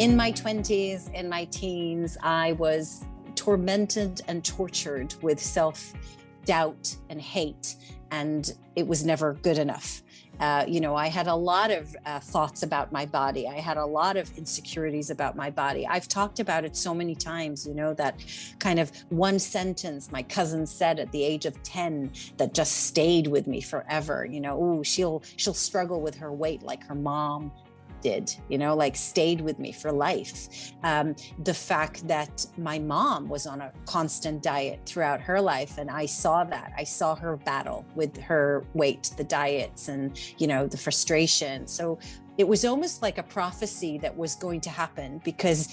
In my 20s, in my teens, I was tormented and tortured with self-doubt and hate, and it was never good enough. I had a lot of thoughts about my body. I had a lot of insecurities about my body. I've talked about it so many times, that kind of one sentence my cousin said at the age of 10 that just stayed with me forever. Oh, she'll struggle with her weight like her mom did, like stayed with me for life. The fact that my mom was on a constant diet throughout her life, and I saw that. I saw her battle with her weight, the diets, and the frustration. So it was almost like a prophecy that was going to happen, because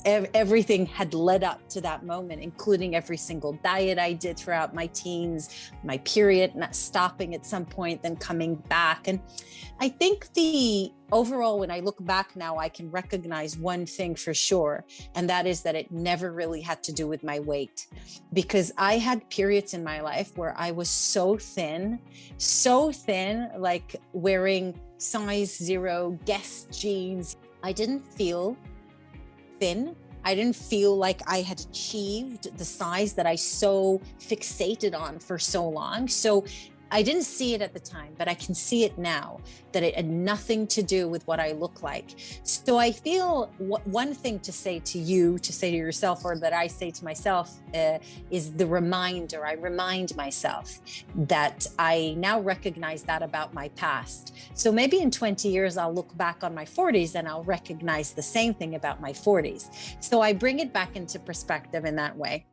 everything had led up to that moment, including every single diet I did throughout my teens, my period not stopping at some point, then coming back. And I think overall, when I look back now, I can recognize one thing for sure, and that is that it never really had to do with my weight, because I had periods in my life where I was so thin, like wearing size 0 Guess jeans. I didn't feel thin. I didn't feel like I had achieved the size that I so fixated on for so long. So I didn't see it at the time, but I can see it now, that it had nothing to do with what I look like. So I feel one thing to say to you, to say to yourself, or that I say to myself, is the reminder. I remind myself that I now recognize that about my past. So maybe in 20 years, I'll look back on my 40s and I'll recognize the same thing about my 40s. So I bring it back into perspective in that way.